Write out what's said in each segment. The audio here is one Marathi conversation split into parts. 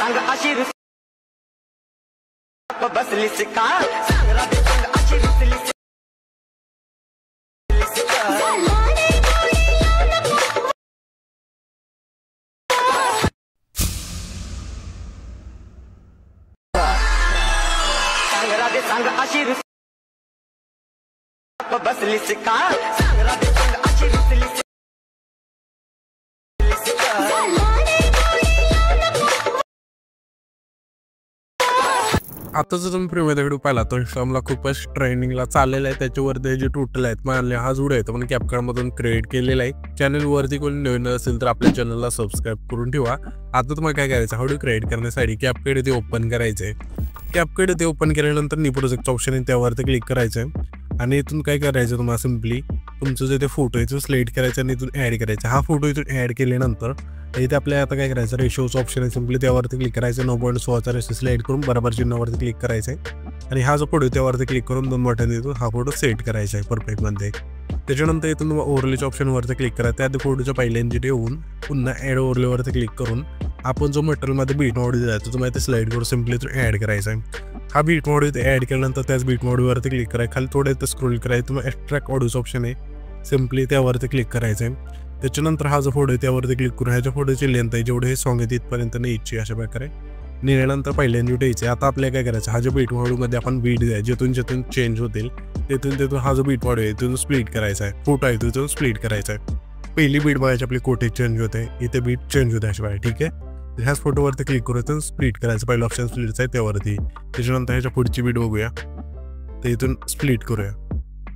सांग अशी बसलीस का सांग राधे सांग अशी रुसलीस सांग राधे सांग अशी बसलीस का सांग राधे सांग अशी रुसलीस आता जर तुम्ही प्रीमियर व्हिडिओ पाहिला तर इंस्टाग्रामला खूपच ट्रेंडिंगला चाललेला आहे. त्याच्यावरती जे टोटल आहेत मला हा व्हिडिओ आहे तो पण कॅपकटमधून क्रिएट केलेला आहे. चॅनलवरती कोणी नवीन असेल तर आपल्या चॅनलला सबस्क्राईब करून ठेवा. आता तुम्हाला काय करायचं व्हिडिओ क्रिएट करण्यासाठी कॅपकट इथे ओपन करायचं आहे. कॅपकट इथे ओपन केल्यानंतर न्यू प्रोजेक्टचं ऑप्शन आहे त्यावरती क्लिक करायचं आहे आणि इथून काय करायचं तुम्हाला सिम्पली तुमचं जे ते फोटो आहे तो सिलेक्ट करायचा आणि इथून ॲड करायचा. हा फोटो इथून ॲड केल्यानंतर इथे आपल्याला आता काय करायचं रेशोचं ऑप्शन आहे सिम्पली त्यावरती क्लिक करायचं 9.6चा रेशो सिलेक्ट करून बरोबर चिन्हावरती क्लिक करायचं आहे आणि हा जो फोटो आहे त्यावरती क्लिक करून 2 बटन देतो हा फोटो सेट करायचा आहे परफेक्टमध्ये. त्याच्यानंतर इथून ओव्हरलेच्या ऑप्शनवरती क्लिक करा. त्या फोटोच्या पहिल्या एंजिट येऊन पुन्हा ॲड ओव्हरलेवरती क्लिक करून आपण जो मटेरियलमध्ये बीट मोड दिला आहे तो तुम्हाला ते स्लाइड करून सिम्पली इथून ॲड करायचा आहे. हा बीट मोड इथे ॲड केल्यानंतर त्याच बीट मोडवरती क्लिक करायचं. खाली थोडं इथं स्क्रोल करायचं तुम्हाला एक्स्ट्रॅक्ट ऑडिओचं ऑप्शन आहे सिम्पली त्यावरती क्लिक करायचं आहे. त्याच्यानंतर हा जो फोटो आहे त्यावरती क्लिक करून ह्याच्या फोटोची लेंथ आहे जेवढे हे सॉंग आहे तिथपर्यंत न्यायची अशा प्रकारे नेल्यानंतर पहिल्या एंजिट यायचे. आता आपल्याला काय करायचं हा जो बीट मोडमध्ये आपण बीट द्या जिथून चेंज होतील तिथून हा जो बीट मोड आहे तिथून स्प्लिट करायचा आहे. फोटो आहे तिथून स्प्लिट करायचा आहे. पहिली बीट बघायची आपली कोठे चेंज होते इथे बीट चेंज होते अशा प्रकारे. ठीक आहे ह्याच फोटोवरती क्लिक करून स्प्लिट करायचं. पहिलं ऑप्शन स्प्लिटचं आहे त्यावरती. त्याच्यानंतर ह्याच्या पुढची बीट बघूया तर इथून स्प्लिट करूया.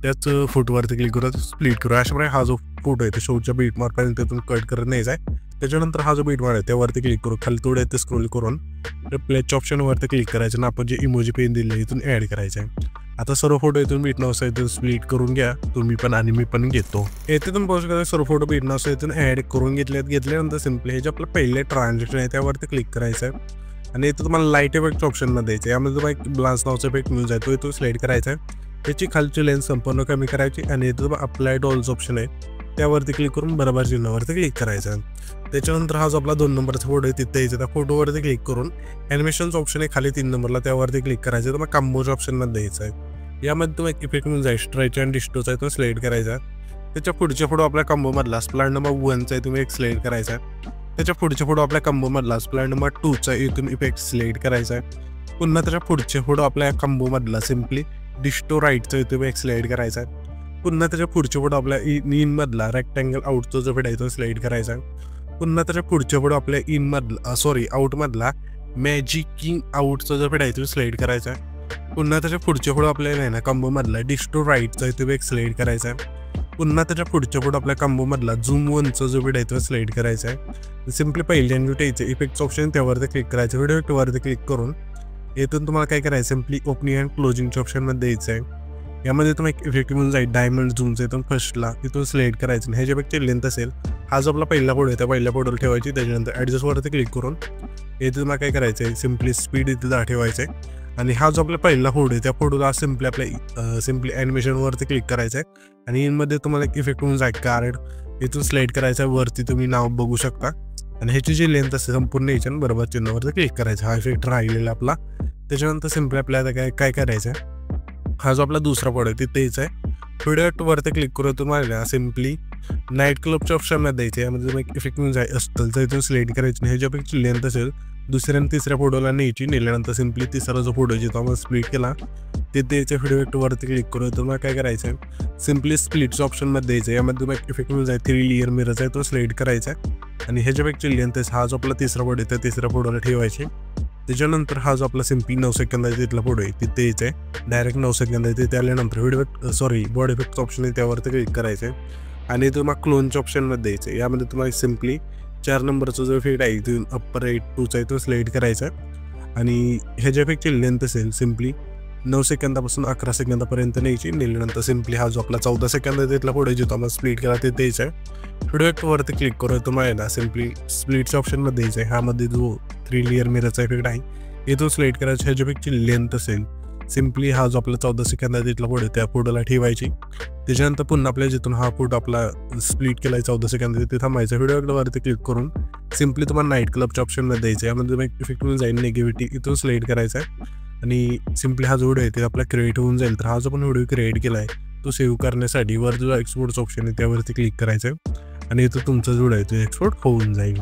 त्याच फोटोवरती क्लिक करूया स्प्लिट करूया. अशा प्रकारे हा जो फोटो आहे तो शेवटच्या बीट मार्कपर्यंत तिथून कट करत न्यायचा आहे. त्याच्यानंतर हा जो बीट मार्क आहे त्यावरती क्लिक करू खाली थोडं इथे स्क्रोल करून प्लेच्या ऑप्शनवरती क्लिक करायचं आणि आपण जे इमोजी पेन दिले इथून ॲड करायचं आहे. आता सर्व फोटो इथून बीट नाव इथून स्प्लिट करून घ्या तुम्ही पण आणि मी पण घेतो. येथे तुम्ही पाहू शकता सर्व फोटो बीट नाव इथून ॲड करून घेतल्यानंतर सिम्पली हे जे आपलं पहिले ट्रान्झॅक्शन आहे त्यावरती क्लिक करायचं आहे आणि इथं तुम्हाला लाईट इफेक्ट ऑप्शनमध्ये द्यायचं आहे. यामध्ये तुम्हाला एक ब्लान्स नावचा इफेक्ट मिळून जातो इथून सिलेक्ट करायचा आहे. त्याची खालची लेन्थ संपूर्ण कमी करायची आणि इथं अप्लाइड ऑल्स ऑप्शन आहे त्यावरती क्लिक करून बरोबर चिन्हावरती क्लिक करायचं आहे. त्याच्यानंतर हा जो आपला 2 नंबरचा फोटो आहे तिथे यायचा त्या फोटोवरती क्लिक करून ॲनिमेशनचा ऑप्शन आहे खाली 3 नंबरला त्यावरती क्लिक करायचं. तुम्हाला कॉम्बोच्या ऑप्शनमध्ये द्यायचं आहे. यामध्ये तुम्हाला एक इफेक्ट मिळून जाईल स्ट्रेच अँड डिस्टोचा आहे तो सिलेक्ट करायचा. त्याच्या पुढच्या फोटो आपल्या कॉम्बोमधला स्प्लाट नंबर 1चा आहे तुम्ही एक सिलेक्ट करायचा आहे. त्याच्या पुढच्या फोटो आपल्या कॉम्बोमधला स्प्लाट नंबर 2चा इथून इफेक्ट सिलेक्ट करायचा आहे. पुन्हा त्याच्या पुढचे फोटो आपल्या कॉम्बोमधला सिम्पली डिस्टो राईटचा इथून एक सिलेक्ट करायचा आहे. पुन्हा त्याच्या पुढचे फोटो आपल्या इनमधला रेक्टँगल आउटचा जो फोटो आहे तो सिलेक्ट करायचा आहे. पुन्हा त्याच्या पुढचे फोटो आपल्या आउटमधला मॅजिकिंग आउटचा जो फोटो आहे तो सिलेक्ट करायचा आहे. पुन्हा त्याच्या पुढचे फोटो आपल्याला आहे ना कॉम्बोमधला डिस्टो राईटचा इथून एक सिलेक्ट करायचा आहे. पुन्हा त्याच्या पुढच्या फोटो आपल्या कॉम्बोमधला झूम 1चा जो व्हिडिओ आहे तो सिलेक्ट करायचा आहे. सिम्पली पहिल्या एंजिट यायचं इफेक्टचं ऑप्शन त्यावरती क्लिक करायचं. व्हिडिओ इफेक्टवरती क्लिक करून इथून तुम्हाला काय करायचं सिम्पली ओपनिंग अँड क्लोजिंगच्या ऑप्शनमध्ये द्यायचं आहे. यामध्ये तुम्हाला एक इफेक्ट मिळून जाईल डायमंड झूमचं इथून फर्स्टला तिथून सिलेक्ट करायचं. ह्याच्यापेक्षा लेंथ असेल हा जो आपला पहिला फोटो आहे त्या पहिल्या फोटोला ठेवायची. त्याच्यानंतर ॲडजस्टवरती क्लिक करून इथे तुम्हाला काय करायचं आहे सिम्पली स्पीड इथे ठेवायचं आहे आणि हा जो आपला पहिला फोटो आहे त्या फोटोला सिम्पली आपल्या सिम्पली ॲनिमेशनवरती क्लिक करायचं आहे आणि इनमध्ये तुम्हाला एक इफेक्ट मिळून जाईल कार्ड इथून सिलेक्ट करायचं आहे. वरती तुम्ही नाव बघू शकता आणि ह्याची जी लेंथ असते संपूर्ण याच्या बरोबर चिन्हावरती क्लिक करायचं. हा इफेक्ट राहिलेला आपला. त्याच्यानंतर सिम्पली आपल्याला काय करायचं आहे हा जो आपला दुसरा फोटो आहे तिथे यायचा आहे. व्हिडिओवरती क्लिक करून तुम्हाला सिम्पली नाईट क्लबच्या ऑप्शनमध्ये द्यायचं आहे. यामध्ये तुम्हाला एक इफेक्ट मिळून जाईल असतलचा इथून सिलेक्ट करायचं आणि ह्याच्यापेक्षा लेंथ असेल दुसऱ्या आणि तिसऱ्या फोटोला न्यायची. नेल्यानंतर सिम्पली तिसरा जो फोटो जिथं आपण स्प्लिट केला तिथे याच्या व्हिडिओवरती क्लिक करून तुम्हाला काय करायचं आहे सिम्पली स्प्लिटच्या ऑप्शनमध्ये द्यायचं आहे. यामध्ये तुम्हाला एक इफेक्ट मिळून जाईल 3 लेअर मिररचा आहे तो सिलेक्ट करायचा आहे आणि ह्याच्यापेक्षा लेंथ हा जो आपला तिसरा फोटो आहे त्या तिसऱ्या फोटोला ठेवायचे. त्याच्यानंतर हा जो आपला सिम्पली 9 सेकंद आहे तिथला फोटो आहे तिथे यायचं आहे डायरेक्ट 9 सेकंद आहे तिथे आल्यानंतर बॉडी इफेक्ट ऑप्शन आहे त्यावरती क्लिक करायचं आहे आणि तुम्हाला क्लोनच्या ऑप्शनमध्ये द्यायचं आहे. यामध्ये तुम्हाला सिम्पली 4 नंबरचा जो इफेक्ट आहे इथून अप्पर राईट 2चा आहे तो सिलेक्ट करायचा आहे आणि ह्याच्यापेक्षा लेंथ असेल सिम्पली 9 सेकंदापासून 11 सेकंदापर्यंत न्यायची. नेल्यानंतर सिम्पली हा जो आपला 14 सेकंद आहे तिथला फोटो जिथं आपण स्प्लिट केला ते द्यायचा आहे. व्हिडिओवरती क्लिक करून तुम्हाला ना सिम्पली स्प्लिटच्या ऑप्शनमध्ये द्यायचं आहे. ह्यामध्ये जो 3 लेअर मिररचा इफेक्ट आहे इथून सिलेक्ट करायचं. ह्याच्यापेक्षा लेंथ असेल सिम्पली हा जो आपला 14 सेकंद आहे तिथला फोटो त्या फोटोला ठेवायची. त्याच्यानंतर पुन्हा आपल्या जिथून हा फोटो आपला स्प्लिट केला 14 सेकंद तिथे थांबायचा. व्हिडिओवरती क्लिक करून सिम्पली तुम्हाला नाईट क्लबच्या ऑप्शनमध्ये द्यायचं आहे. यामध्ये तुम्ही इफेक्ट होऊन जाईल, निगेटिव्हिटी इथून सिलेक्ट करायचा आहे आणि सिम्पली हा जो व्हिडिओ आहे ते आपला क्रिएट होऊन जाईल. तर हा जो पण व्हिडिओ क्रिएट केला आहे तो सेव्ह करण्यासाठी वर जो एक्सपोर्टचा ऑप्शन आहे त्यावरती क्लिक करायचं आहे आणि इथं तुमचा जो व्हिडिओ आहे तो एक्सपोर्ट होऊन जाईल.